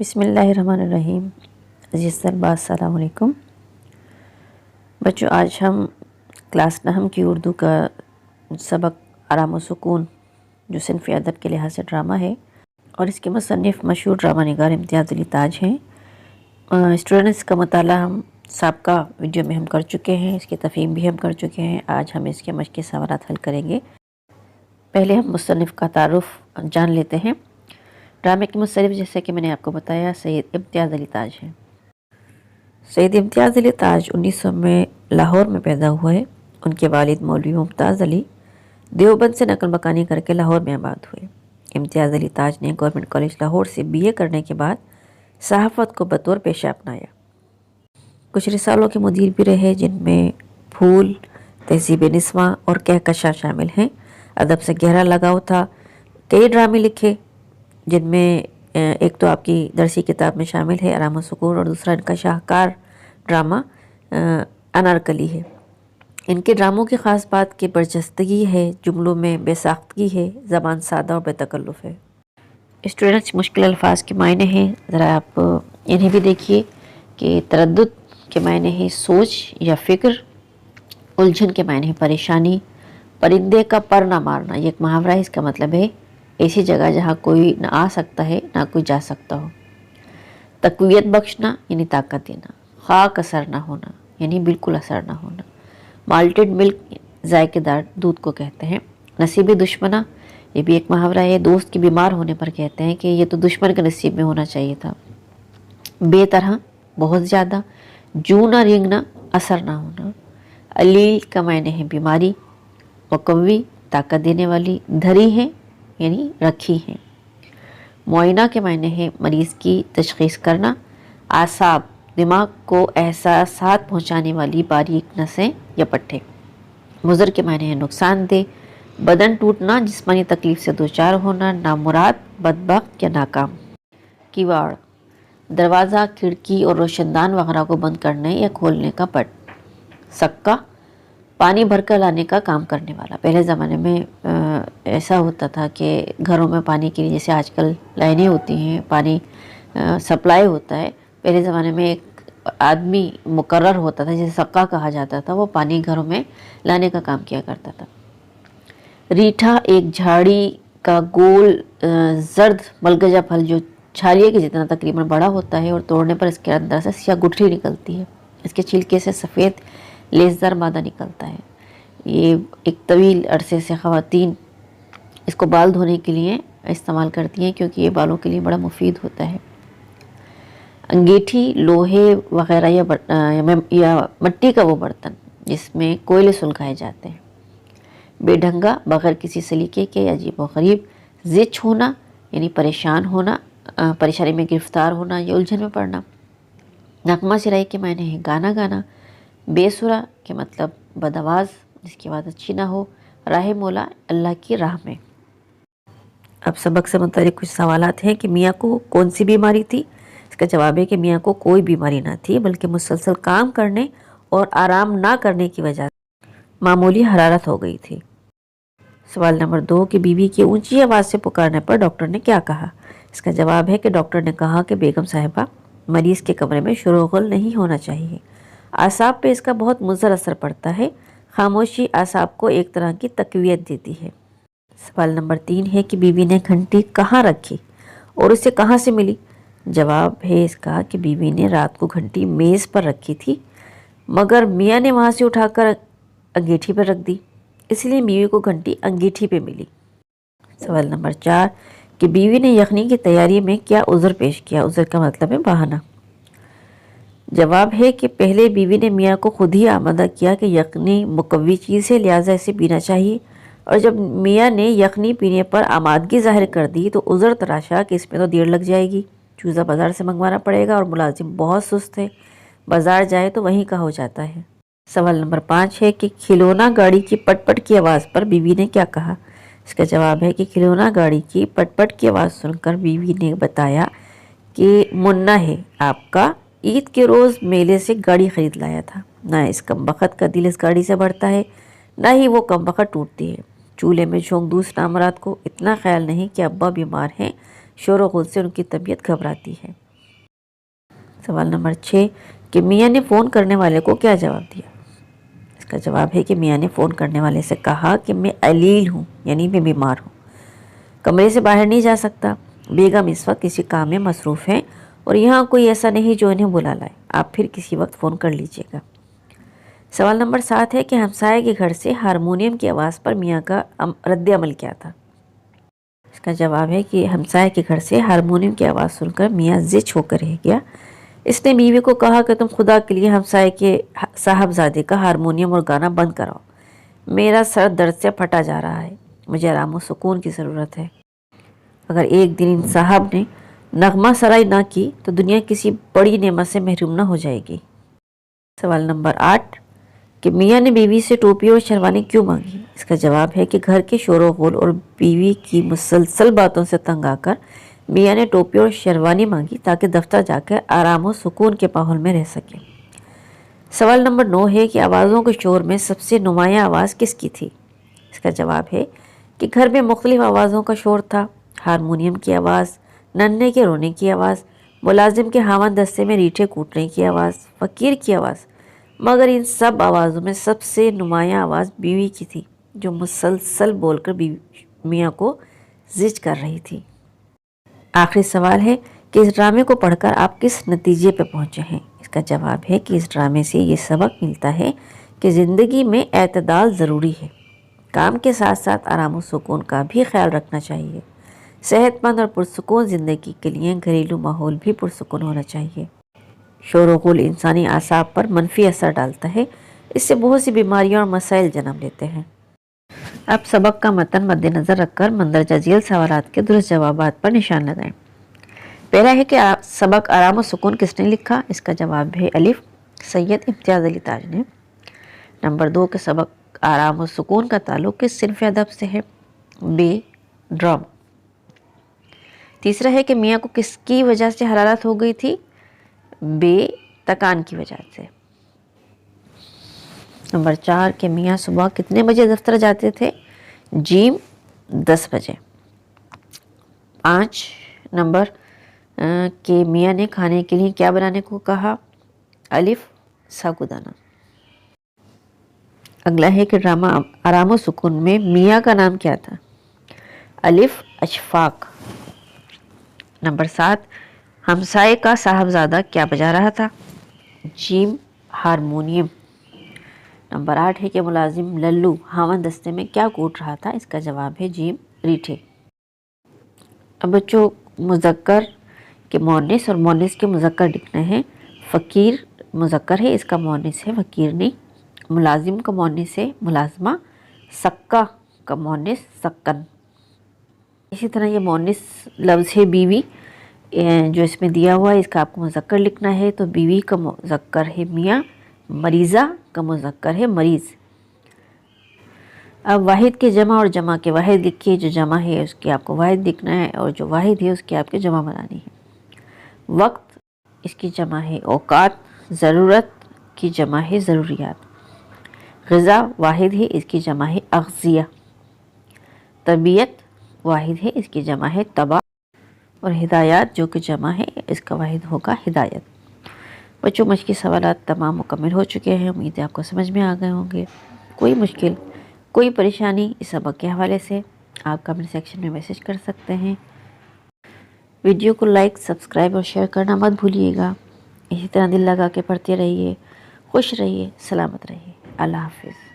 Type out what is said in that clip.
بسم اللہ الرحمن الرحیم۔ عزیز طلباء السلام علیکم۔ بچوں، آج ہم کلاس 9 کی اردو کا سبق آرام و سکون جو صنف ادب کے لحاظ سے ڈرامہ ہے اور اس کے مصنف مشہور ڈرامہ نگار امتیاز علی تاج ہیں۔ اسٹوڈنٹس کا مطالعہ ہم سابقہ ویڈیو میں ہم کر چکے ہیں، اس کی تفہیم بھی ہم کر چکے ہیں۔ آج ہم اس کے مشقی سوالات حل کریں گے۔ پہلے ہم مصنف کا تعارف جان لیتے ہیں۔ ڈرامے کے مصنف جیسے کہ میں نے آپ کو بتایا سید امتیاز علی تاج ہیں۔ سید امتیاز علی تاج 1900 میں لاہور میں پیدا ہوئے۔ ان کے والد مولوی ممتاز علی دیوبند سے نقل مکانی کر کے لاہور میں آباد ہوئے۔ امتیاز علی تاج نے گورنمنٹ کالج لاہور سے BA کرنے کے بعد صحافت کو بطور پیشہ اپنایا۔ کچھ رسالوں کے مدیر بھی رہے جن میں پھول، تہذیب نسواں اور کہکشاں شامل ہیں۔ ادب سے گہرا لگاؤ تھا۔ کئی ڈرامے لکھے جن میں ایک تو آپ کی درسی کتاب میں شامل ہے آرام و سکون، اور دوسرا ان کا شاہکار ڈرامہ انارکلی ہے۔ ان کے ڈراموں کی خاص بات کہ برجستگی ہے، جملوں میں بے ساختگی ہے، زبان سادہ اور بے تکلف ہے۔ اسٹوڈنٹس، مشکل الفاظ کے معنی ہیں، ذرا آپ انہیں بھی دیکھیے کہ تردد کے معنی ہے سوچ یا فکر، الجھن کے معنی ہے پریشانی، پرندے کا پر نہ مارنا یہ ایک محاورہ ہے، اس کا مطلب ہے ایسی جگہ جہاں کوئی نہ آ سکتا ہے نہ کوئی جا سکتا ہو۔ تقویت بخشنا یعنی طاقت دینا، خاک اثر نہ ہونا یعنی بالکل اثر نہ ہونا، مالٹڈ ملک ذائقے دار دودھ کو کہتے ہیں۔ نصیب دشمنہ یہ بھی ایک محاورہ ہے، دوست کے بیمار ہونے پر کہتے ہیں کہ یہ تو دشمن کے نصیب میں ہونا چاہیے تھا۔ بے طرح بہت زیادہ، جو نہ رینگنا اثر نہ ہونا۔ علیل کا معنی ہے بیماری، مقوی طاقت دینے والی، دھری ہے یعنی رکھی ہیں۔ معائنہ کے معنی ہے مریض کی تشخیص کرنا۔ اعصاب دماغ کو احساسات پہنچانے والی باریک نسیں یا پٹھے۔ مضر کے معنی ہے نقصان دہ، بدن ٹوٹنا، جسمانی تکلیف سے دوچار ہونا، نامراد، بدبخت یا ناکام۔ کیواڑ دروازہ، کھڑکی اور روشن دان وغیرہ کو بند کرنے یا کھولنے کا پٹ۔ سکہ پانی بھر کر لانے کا کام کرنے والا۔ پہلے زمانے میں ایسا ہوتا تھا کہ گھروں میں پانی کے لیے جیسے آج کل لائنیں ہوتی ہیں، پانی سپلائی ہوتا ہے، پہلے زمانے میں ایک آدمی مقرر ہوتا تھا جسے سکہ کہا جاتا تھا، وہ پانی گھروں میں لانے کا کام کیا کرتا تھا۔ ریٹھا ایک جھاڑی کا گول زرد ملگجا پھل جو چھالیے کے جتنا تقریباً بڑا ہوتا ہے اور توڑنے پر اس کے اندر سے سیاہ گٹھلی نکلتی ہے۔ اس کے چھلکے سے سفید لیسدار مادہ نکلتا ہے۔ یہ ایک طویل عرصے سے خواتین اس کو بال دھونے کے لیے استعمال کرتی ہیں کیونکہ یہ بالوں کے لیے بڑا مفید ہوتا ہے۔ انگیٹھی لوہے وغیرہ یا مٹی کا وہ برتن جس میں کوئلے سلگائے جاتے ہیں۔ بے ڈھنگا بغیر کسی سلیقے کے، عجیب و غریب۔ زچ ہونا یعنی پریشان ہونا، پریشانی میں گرفتار ہونا یا الجھن میں پڑنا۔ نغمہ سرائی کے معنی ہے گانا گانا۔ بے سرا کے مطلب بدآواز جس کی آواز اچھی نہ ہو۔ راہ مولا اللہ کی راہ میں۔ اب سبق سے متعلق کچھ سوالات ہیں کہ میاں کو کون سی بیماری تھی؟ اس کا جواب ہے کہ میاں کو کوئی بیماری نہ تھی بلکہ مسلسل کام کرنے اور آرام نہ کرنے کی وجہ سے معمولی حرارت ہو گئی تھی۔ سوال نمبر 2 کہ بیوی کی اونچی آواز سے پکارنے پر ڈاکٹر نے کیا کہا؟ اس کا جواب ہے کہ ڈاکٹر نے کہا کہ بیگم صاحبہ مریض کے کمرے میں شور و غل نہیں ہونا چاہیے، اعصاب پہ اس کا بہت مضر اثر پڑتا ہے، خاموشی اعصاب کو ایک طرح کی تقویت دیتی ہے۔ سوال نمبر 3 ہے کہ بیوی نے گھنٹی کہاں رکھی اور اسے کہاں سے ملی؟ جواب ہے اس کا کہ بیوی نے رات کو گھنٹی میز پر رکھی تھی مگر میاں نے وہاں سے اٹھا کر انگیٹھی پر رکھ دی، اس لیے بیوی کو گھنٹی انگیٹھی پہ ملی۔ سوال نمبر 4 کہ بیوی نے یخنی کی تیاری میں کیا عذر پیش کیا؟ عذر کا مطلب ہے بہانہ۔ جواب ہے کہ پہلے بیوی نے میاں کو خود ہی آمادہ کیا کہ یخنی مقوی چیز ہے لہٰذا اسے پینا چاہیے، اور جب میاں نے یخنی پینے پر آمادگی ظاہر کر دی تو عذر تراشا کہ اس میں تو دیر لگ جائے گی، چوزہ بازار سے منگوانا پڑے گا اور ملازم بہت سست ہے، بازار جائے تو وہیں کا ہو جاتا ہے۔ سوال نمبر 5 ہے کہ کھلونا گاڑی کی پٹ پٹ کی آواز پر بیوی نے کیا کہا؟ اس کا جواب ہے کہ کھلونا گاڑی کی پٹ پٹ کی آواز سن کر بیوی نے بتایا کہ منا ہے آپ کا عید کے روز میلے سے گاڑی خرید لایا تھا، نہ اس کمبخت کا دل اس گاڑی سے بڑھتا ہے نہ ہی وہ کمبخت ٹوٹتی ہے۔ چولہے میں جھونک دو اس نامراد کو، اتنا خیال نہیں کہ ابا بیمار ہیں، شور و غل سے ان کی طبیعت گھبراتی ہے۔ سوال نمبر 6 کہ میاں نے فون کرنے والے کو کیا جواب دیا؟ اس کا جواب ہے کہ میاں نے فون کرنے والے سے کہا کہ میں علیل ہوں، یعنی میں بیمار ہوں، کمرے سے باہر نہیں جا سکتا، بیگم اس وقت کسی کام میں مصروف ہیں اور یہاں کوئی ایسا نہیں جو انہیں بلا لائے، آپ پھر کسی وقت فون کر لیجیے گا۔ سوال نمبر 7 ہے کہ ہمسائے کے گھر سے ہارمونیم کی آواز پر میاں کا رد عمل کیا تھا؟ اس کا جواب ہے کہ ہمسائے کے گھر سے ہارمونیم کی آواز سن کر میاں زچ ہو کر رہ گیا۔ اس نے بیوی کو کہا کہ تم خدا کے لیے ہمسائے کے صاحبزادے کا ہارمونیم اور گانا بند کراؤ، میرا سر درد سے پھٹا جا رہا ہے، مجھے آرام و سکون کی ضرورت ہے۔ اگر ایک دن ان صاحب نے نغمہ سرائی نہ کی تو دنیا کسی بڑی نعمت سے محروم نہ ہو جائے گی۔ سوال نمبر 8 کہ میاں نے بیوی سے ٹوپی اور شیروانی کیوں مانگی؟ اس کا جواب ہے کہ گھر کے شور و غل اور بیوی کی مسلسل باتوں سے تنگ آ کر میاں نے ٹوپی اور شیروانی مانگی تاکہ دفتر جا کر آرام و سکون کے ماحول میں رہ سکے۔ سوال نمبر 9 ہے کہ آوازوں کے شور میں سب سے نمایاں آواز کس کی تھی؟ اس کا جواب ہے کہ گھر میں مختلف آوازوں کا شور تھا، ہارمونیم کی آواز، ننھے کے رونے کی آواز، ملازم کے ہاون دستے میں ریٹھے کوٹنے کی آواز، فقیر کی آواز، مگر ان سب آوازوں میں سب سے نمایاں آواز بیوی کی تھی جو مسلسل بول کر میاں کو زج کر رہی تھی۔ آخری سوال ہے کہ اس ڈرامے کو پڑھ کر آپ کس نتیجے پہ پہنچے ہیں؟ اس کا جواب ہے کہ اس ڈرامے سے یہ سبق ملتا ہے کہ زندگی میں اعتدال ضروری ہے، کام کے ساتھ ساتھ آرام و سکون کا بھی خیال رکھنا چاہیے، صحت مند اور پرسکون زندگی کے لیے گھریلو ماحول بھی پرسکون ہونا چاہیے۔ شور و غل انسانی اعصاب پر منفی اثر ڈالتا ہے، اس سے بہت سی بیماریاں اور مسائل جنم لیتے ہیں۔ اب سبق کا متن مد نظر رکھ کر مندرجہ ذیل سوالات کے درست جوابات پر نشان لگائیں۔ پہلا ہے کہ سبق آرام و سکون کس نے لکھا؟ اس کا جواب ہے الف سید امتیاز علی تاج نے۔ نمبر 2 کے سبق آرام و سکون کا تعلق کس صنف ادب سے ہے؟ بے ڈرامہ۔ تیسرا ہے کہ میاں کو کس کی وجہ سے حرارت ہو گئی تھی؟ بے تکان کی وجہ سے۔ نمبر 4 کہ میاں صبح کتنے بجے دفتر جاتے تھے؟ جیم 10 بجے۔ 5 نمبر کہ میاں نے کھانے کے لیے کیا بنانے کو کہا؟ الف ساگودانہ۔ اگلا ہے کہ ڈرامہ آرام و سکون میں میاں کا نام کیا تھا؟ الف اشفاق۔ نمبر 7 ہمسائے کا صاحبزادہ کیا بجا رہا تھا؟ جیم ہارمونیم۔ نمبر 8 ہے کہ ملازم للو ہاون دستے میں کیا کوٹ رہا تھا؟ اس کا جواب ہے جیم ریٹھے۔ اب بچوں مذکر کے مؤنث اور مؤنث کے مذکر لکھنا ہے۔ فقیر مذکر ہے، اس کا مؤنث ہے فقیر نہیں۔ ملازم کا مؤنث ہے ملازمہ، سکہ کا مؤنث سکن۔ اسی طرح یہ مؤنث لفظ ہے بیوی جو اس میں دیا ہوا ہے، اس کا آپ کو مذکر لکھنا ہے، تو بیوی کا مذکر ہے میاں، مریضہ کا مذکر ہے مریض۔ اب واحد کے جمع اور جمع کے واحد لکھیے، جو جمع ہے اس کی آپ کو واحد لکھنا ہے اور جو واحد ہے اس کی آپ کے جمع بنانی ہے۔ وقت اس کی جمع ہے اوقات، ضرورت کی جمع ہے ضروریات، غذا واحد ہے اس کی جمع ہے اغذیہ، طبیعت واحد ہے اس کی جمع ہے طبع، اور ہدایات جو کہ جمع ہے اس کا واحد ہوگا ہدایت۔ بچوں مشقی سوالات تمام مکمل ہو چکے ہیں، امید ہے آپ کو سمجھ میں آ گئے ہوں گے۔ کوئی مشکل کوئی پریشانی اس سبق کے حوالے سے آپ کمنٹ سیکشن میں میسج کر سکتے ہیں۔ ویڈیو کو لائک، سبسکرائب اور شیئر کرنا مت بھولیے گا۔ اسی طرح دل لگا کے پڑھتے رہیے، خوش رہیے، سلامت رہیے۔ اللہ حافظ۔